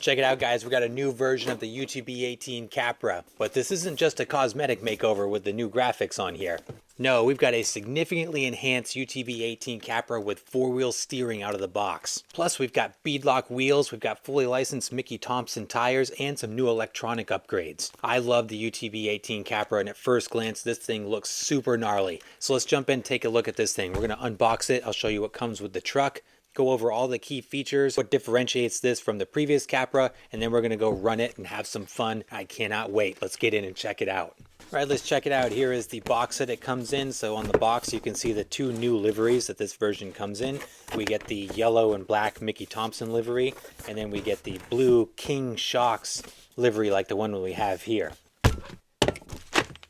Check it out, guys. We got a new version of the UTB18 Capra, but this isn't just a cosmetic makeover with the new graphics on here. No, we've got a significantly enhanced UTB18 Capra with four-wheel steering out of the box. Plus, we've got beadlock wheels, we've got fully licensed Mickey Thompson tires, and some new electronic upgrades. I love the UTB18 Capra, and at first glance, this thing looks super gnarly. So let's jump in and take a look at this thing. We're gonna unbox it. I'll show you what comes with the truck, go over all the key features, what differentiates this from the previous Capra, and then we're gonna go run it and have some fun. I cannot wait. Let's get in and check it out. All right, let's check it out. Here is the box that it comes in. So on the box, you can see the two new liveries that this version comes in. We get the yellow and black Mickey Thompson livery, and then we get the blue King Shocks livery like the one we have here.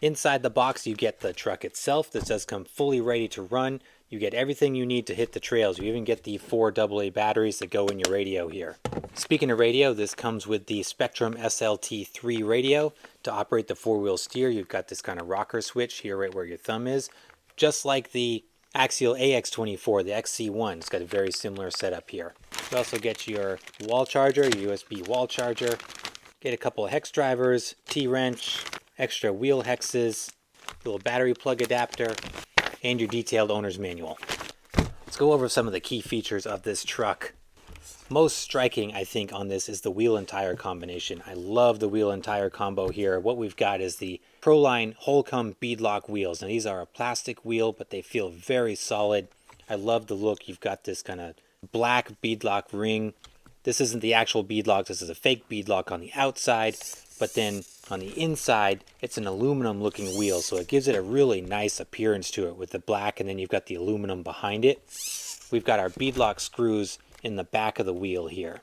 Inside the box, you get the truck itself. This does come fully ready to run. You get everything you need to hit the trails. You even get the 4 AA batteries that go in your radio here. Speaking of radio, this comes with the Spectrum SLT3 radio. To operate the four-wheel steer, you've got this kind of rocker switch here right where your thumb is. Just like the Axial AX24, the XC1. It's got a very similar setup here. You also get your wall charger, your USB wall charger. Get a couple of hex drivers, T-wrench, extra wheel hexes, little battery plug adapter, and your detailed owner's manual. Let's go over some of the key features of this truck. Most striking, I think, on this is the wheel and tire combination. I love the wheel and tire combo here. What we've got is the Proline Holcomb beadlock wheels. Now these are a plastic wheel, but they feel very solid. I love the look. You've got this kind of black beadlock ring. This isn't the actual beadlock. This is a fake beadlock on the outside, but then on the inside, it's an aluminum looking wheel, so it gives it a really nice appearance to it with the black, and then you've got the aluminum behind it. We've got our beadlock screws in the back of the wheel here.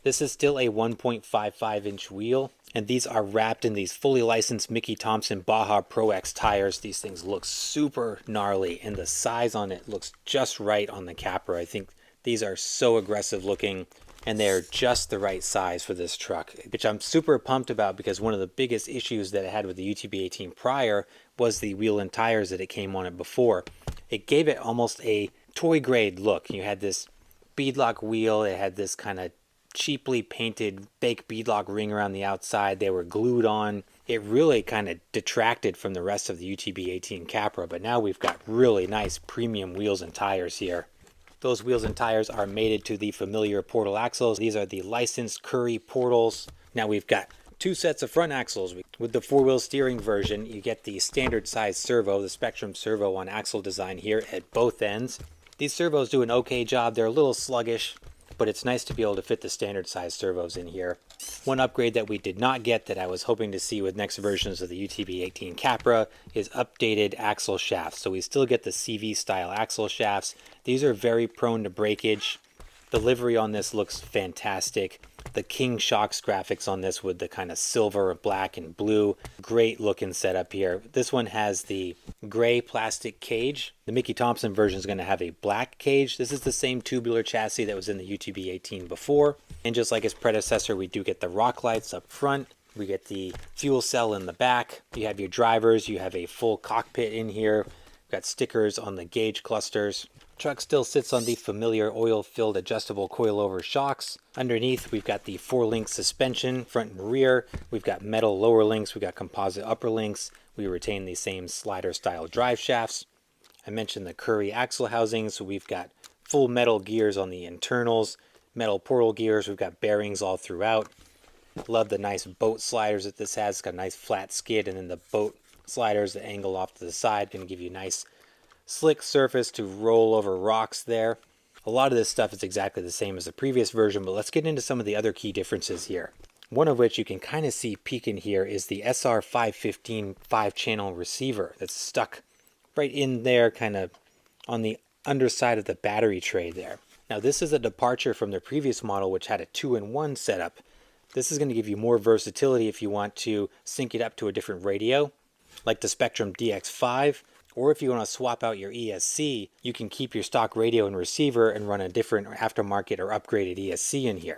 This is still a 1.55 inch wheel, and these are wrapped in these fully licensed Mickey Thompson Baja Pro X tires. These things look super gnarly, and the size on it looks just right on the Capra. I think these are so aggressive looking, and they're just the right size for this truck, which I'm super pumped about because one of the biggest issues that it had with the UTB18 prior was the wheel and tires that it came on it before. It gave it almost a toy grade look. You had this beadlock wheel, it had this kind of cheaply painted fake beadlock ring around the outside. They were glued on. It really kind of detracted from the rest of the UTB18 Capra, but now we've got really nice premium wheels and tires here. Those wheels and tires are mated to the familiar portal axles. These are the licensed Curry portals. Now we've got 2 sets of front axles. With the four-wheel steering version, you get the standard size servo, the Spectrum servo on axle design here at both ends. These servos do an okay job. They're a little sluggish, but it's nice to be able to fit the standard size servos in here. One upgrade that we did not get that I was hoping to see with next versions of the UTB18 Capra is updated axle shafts. So we still get the CV style axle shafts. These are very prone to breakage. The livery on this looks fantastic. The King Shocks graphics on this with the kind of silver, black, and blue. Great looking setup here. This one has the gray plastic cage. The Mickey Thompson version is going to have a black cage. This is the same tubular chassis that was in the UTB18 before. And just like its predecessor, we do get the rock lights up front. We get the fuel cell in the back. You have your drivers. You have a full cockpit in here. We've got stickers on the gauge clusters. Truck still sits on the familiar oil-filled adjustable coilover shocks. Underneath, we've got the 4-link suspension, front and rear. We've got metal lower links. We've got composite upper links. We retain the same slider-style drive shafts. I mentioned the Curry axle housings, so we've got full metal gears on the internals, metal portal gears. We've got bearings all throughout. Love the nice boat sliders that this has. It's got a nice flat skid, and then the boat sliders that angle off to the side, going to give you a nice slick surface to roll over rocks there. A lot of this stuff is exactly the same as the previous version, but let's get into some of the other key differences here. One of which you can kind of see peeking here is the SR515 5-channel receiver that's stuck right in there, kind of on the underside of the battery tray there. Now this is a departure from the previous model, which had a 2-in-1 setup. This is going to give you more versatility if you want to sync it up to a different radio, like the Spectrum DX5, or if you want to swap out your ESC, you can keep your stock radio and receiver and run a different aftermarket or upgraded ESC in here.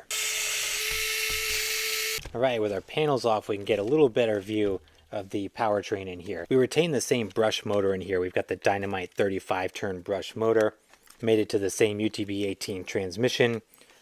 Alright, with our panels off, we can get a little better view of the powertrain in here. We retain the same brush motor in here. We've got the Dynamite 35 turn brush motor, made it to the same UTB18 transmission.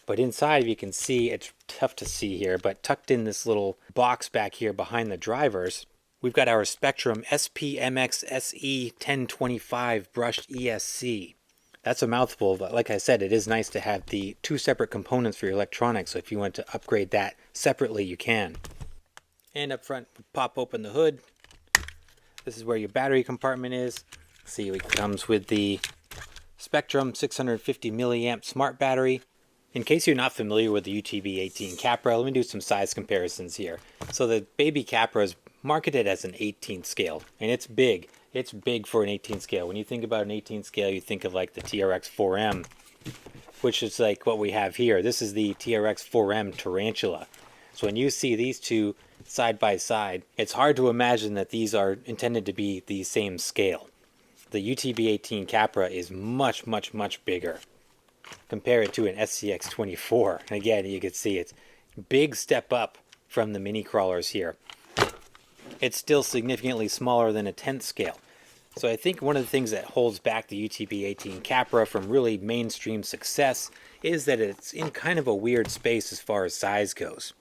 But inside, you can see, it's tough to see here, but tucked in this little box back here behind the drivers, we've got our Spectrum SPMX SE 1025 brushed ESC. That's a mouthful, but like I said, it is nice to have the two separate components for your electronics, so if you want to upgrade that separately, you can. And up front, pop open the hood. This is where your battery compartment is. See, it comes with the Spectrum 650 milliamp smart battery. In case you're not familiar with the UTB18 Capra, let me do some size comparisons here. So the baby Capra is marketed as an 18th scale, and it's big. It's big for an 18th scale. When you think about an 18th scale, you think of like the TRX 4M, which is like what we have here. This is the TRX 4M Tarantula. So when you see these two side by side, it's hard to imagine that these are intended to be the same scale. The UTB18 Capra is much, much, much bigger. Compare it to an SCX24. And again, you can see it's a big step up from the mini crawlers here. It's still significantly smaller than a 10th scale. So I think one of the things that holds back the UTB18 Capra from really mainstream success is that it's in kind of a weird space as far as size goes.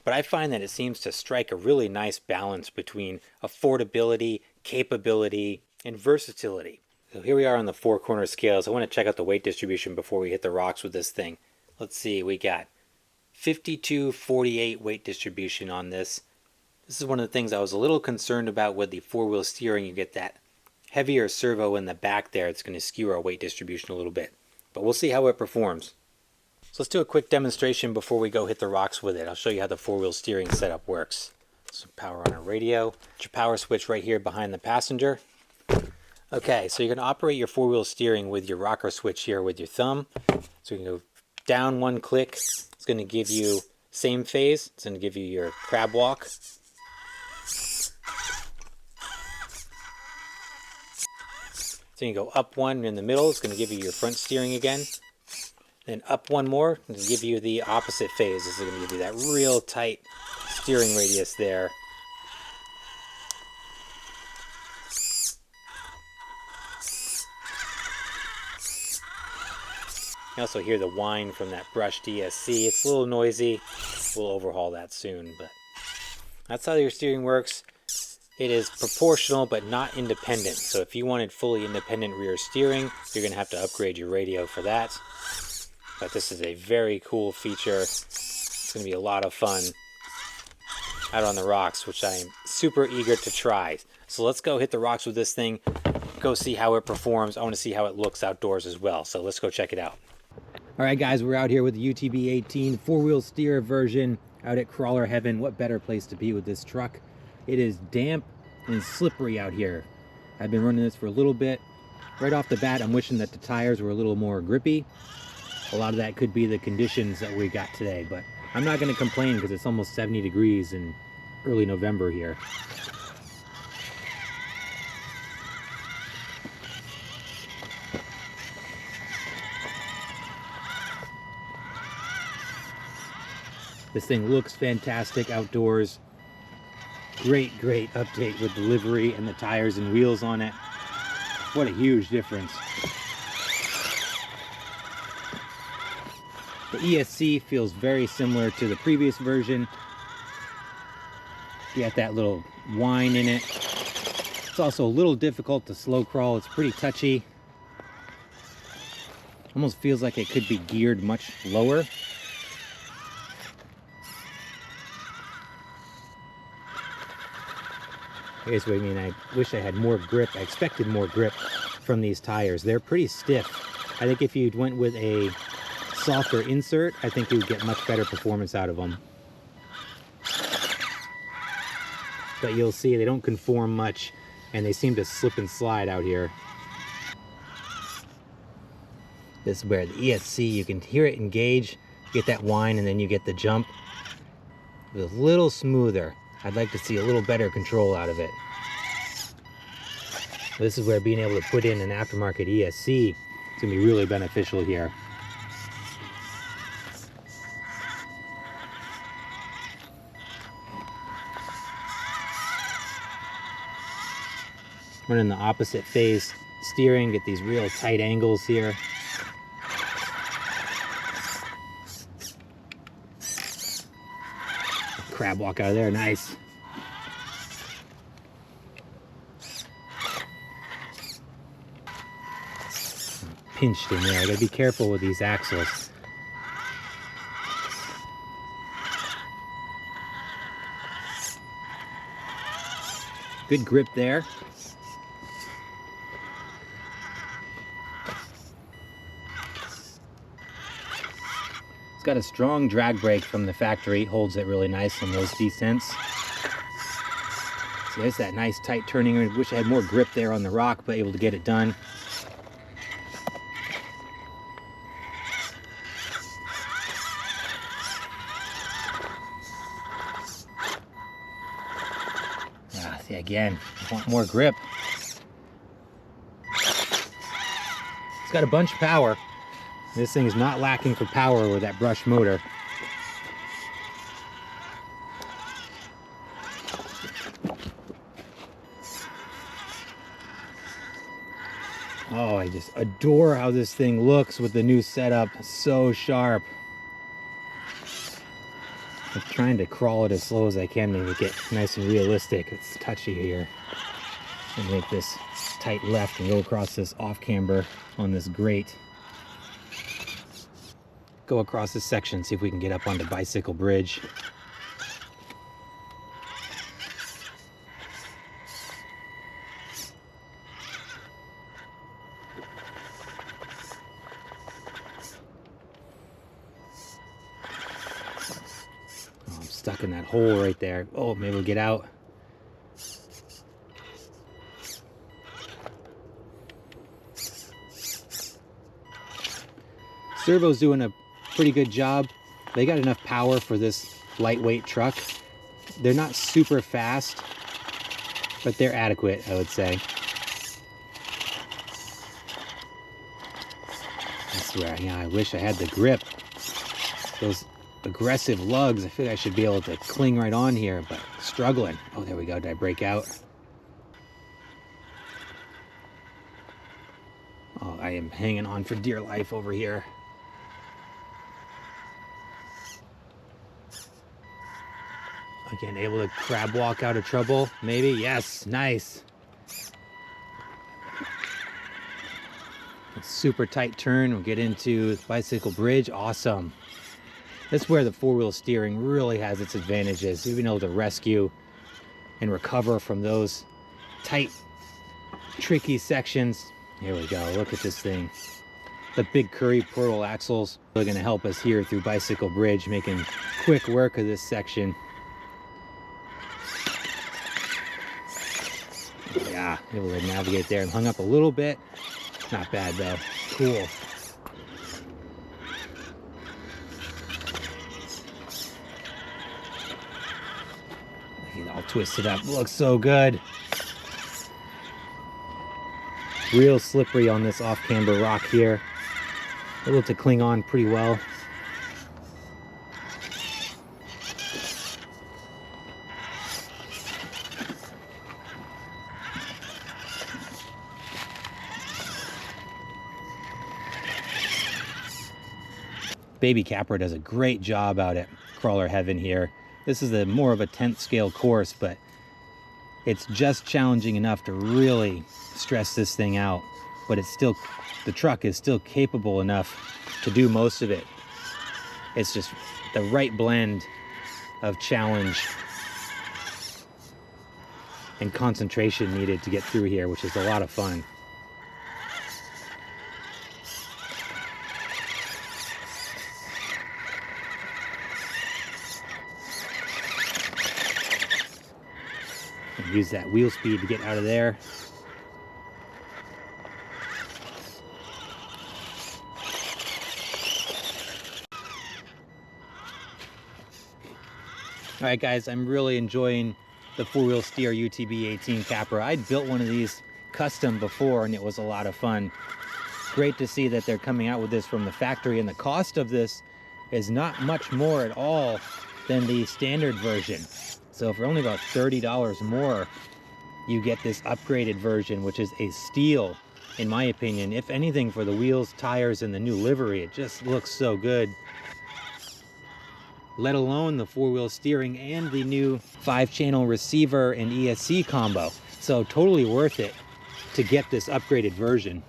But I find that it seems to strike a really nice balance between affordability, capability, and versatility. So here we are on the four corner scales. I want to check out the weight distribution before we hit the rocks with this thing. Let's see, we got 52-48 weight distribution on this. This is one of the things I was a little concerned about with the four-wheel steering. You get that heavier servo in the back there. It's going to skew our weight distribution a little bit. But we'll see how it performs. So let's do a quick demonstration before we go hit the rocks with it. I'll show you how the four-wheel steering setup works. So power on our radio. Your power switch right here behind the passenger. Okay, so you're going to operate your four-wheel steering with your rocker switch here with your thumb. So you can go down one click. It's going to give you same phase. It's going to give you your crab walk. So you go up one in the middle. It's going to give you your front steering again. Then up one more. It's going to give you the opposite phase. This is going to give you that real tight steering radius there. You also hear the whine from that brushed ESC. It's a little noisy. We'll overhaul that soon, but that's how your steering works. It is proportional but not independent. So if you wanted fully independent rear steering, you're going to have to upgrade your radio for that. But this is a very cool feature. It's going to be a lot of fun out on the rocks, which I am super eager to try. So let's go hit the rocks with this thing, go see how it performs. I want to see how it looks outdoors as well. So let's go check it out. All right, guys, we're out here with the UTB18 four-wheel steer version out at Crawler Heaven. What better place to be with this truck? It is damp and slippery out here. I've been running this for a little bit. Right off the bat, I'm wishing that the tires were a little more grippy. A lot of that could be the conditions that we got today, but I'm not going to complain because it's almost 70 degrees in early November here. This thing looks fantastic outdoors. Great update with the livery and the tires and wheels on it. What a huge difference. The ESC feels very similar to the previous version. You got that little whine in it. It's also a little difficult to slow crawl. It's pretty touchy. Almost feels like it could be geared much lower. Here's what I mean. I wish I had more grip. I expected more grip from these tires. They're pretty stiff. I think if you went with a softer insert, I think you would get much better performance out of them. But you'll see they don't conform much, and they seem to slip and slide out here. This is where the ESC, you can hear it engage, get that whine, and then you get the jump. It's a little smoother. I'd like to see a little better control out of it. This is where being able to put in an aftermarket ESC is going to be really beneficial here. Running the opposite phase steering, get these real tight angles here. crab walk out of there, nice. Pinched in there, I gotta be careful with these axles. Good grip there. It's got a strong drag brake from the factory, holds it really nice on those descents. See, there's that nice tight turning. I wish I had more grip there on the rock, but able to get it done. See, again, I want more grip. It's got a bunch of power. This thing is not lacking for power with that brush motor. Oh, I just adore how this thing looks with the new setup. So sharp. I'm trying to crawl it as slow as I can to make it nice and realistic. It's touchy here. And make this tight left and go across this off camber on this grate. Go across this section, see if we can get up onto Bicycle Bridge. Stuck in that hole right there. Oh, maybe we'll get out. Servo's doing a pretty good job. They got enough power for this lightweight truck. They're not super fast, but they're adequate, I would say. I swear, yeah, I wish I had the grip. Those aggressive lugs, I feel like I should be able to cling right on here, but struggling. Oh, there we go. Did I break out? Oh, I am hanging on for dear life over here. Again, able to crab walk out of trouble, maybe? Yes, nice. A super tight turn, we'll get into Bicycle Bridge, awesome. That's where the four-wheel steering really has its advantages. You've been able to rescue and recover from those tight, tricky sections. Here we go, look at this thing. The big Curry portal axles are going to help us here through Bicycle Bridge, making quick work of this section. Yeah, able to navigate there. I'm hung up a little bit. Not bad though, cool. All twisted up, looks so good. Real slippery on this off camber rock here. Able to cling on pretty well. Baby Capra does a great job out at Crawler Heaven here. This is more of a 10th scale course, but it's just challenging enough to really stress this thing out. But it's still, the truck is still capable enough to do most of it. It's just the right blend of challenge and concentration needed to get through here, which is a lot of fun. Use that wheel speed to get out of there. All right, guys, I'm really enjoying the four-wheel steer UTB18 Capra. I'd built one of these custom before, and it was a lot of fun. Great to see that they're coming out with this from the factory, and the cost of this is not much more at all than the standard version. So for only about $30 more, you get this upgraded version, which is a steal, in my opinion. If anything, for the wheels, tires, and the new livery, it just looks so good. let alone the 4-wheel steering and the new 5-channel receiver and ESC combo. So totally worth it to get this upgraded version.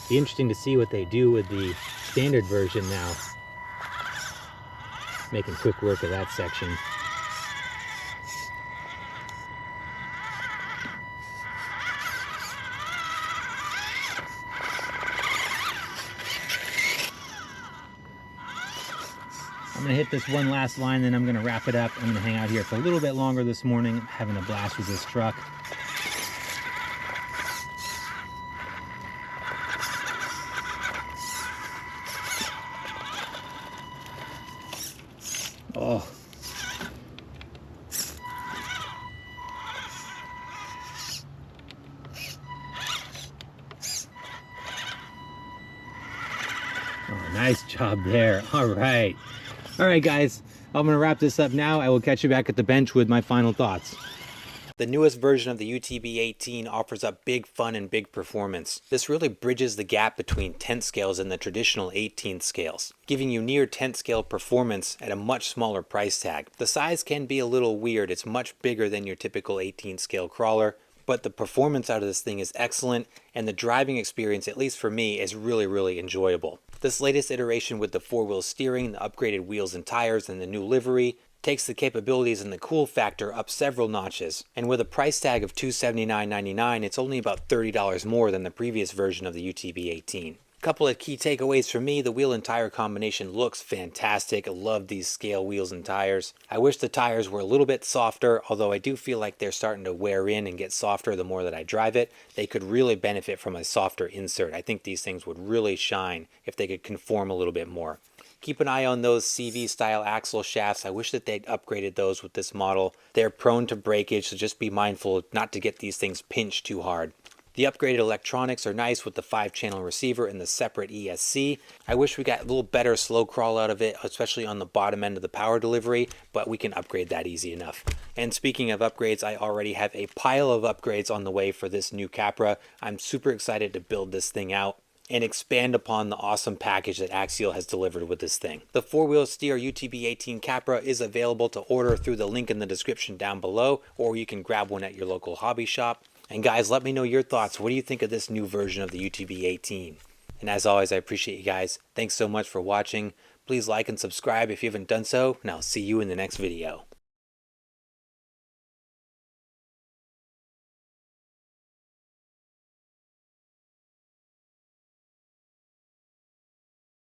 Be interesting to see what they do with the standard version now. Making quick work of that section. I'm gonna hit this one last line, then I'm gonna wrap it up. I'm gonna hang out here for a little bit longer this morning. I'm having a blast with this truck. Oh. Oh, nice job there. All right. All right, guys. I'm going to wrap this up now. I will catch you back at the bench with my final thoughts. The newest version of the UTB18 offers up big fun and big performance. This really bridges the gap between 10th scales and the traditional 18th scales, giving you near 10th scale performance at a much smaller price tag. The size can be a little weird. It's much bigger than your typical 18th scale crawler, but the performance out of this thing is excellent, and the driving experience, at least for me, is really enjoyable. This latest iteration with the 4-wheel steering, the upgraded wheels and tires, and the new livery takes the capabilities and the cool factor up several notches. And with a price tag of $279.99, it's only about $30 more than the previous version of the UTB18. Couple of key takeaways for me: the wheel and tire combination looks fantastic. I love these scale wheels and tires. I wish the tires were a little bit softer, although I do feel like they're starting to wear in and get softer the more that I drive it. They could really benefit from a softer insert. I think these things would really shine if they could conform a little bit more. Keep an eye on those CV style axle shafts. I wish that they'd upgraded those with this model. They're prone to breakage, so just be mindful not to get these things pinched too hard. The upgraded electronics are nice with the 5-channel receiver and the separate ESC. I wish we got a little better slow crawl out of it, especially on the bottom end of the power delivery, but we can upgrade that easy enough. And speaking of upgrades, I already have a pile of upgrades on the way for this new Capra. I'm super excited to build this thing out and expand upon the awesome package that Axial has delivered with this thing. The 4-wheel steer UTB18 Capra is available to order through the link in the description down below, or you can grab one at your local hobby shop. And guys, let me know your thoughts. What do you think of this new version of the UTB18? And as always, I appreciate you guys. Thanks so much for watching. Please like and subscribe if you haven't done so, and I'll see you in the next video.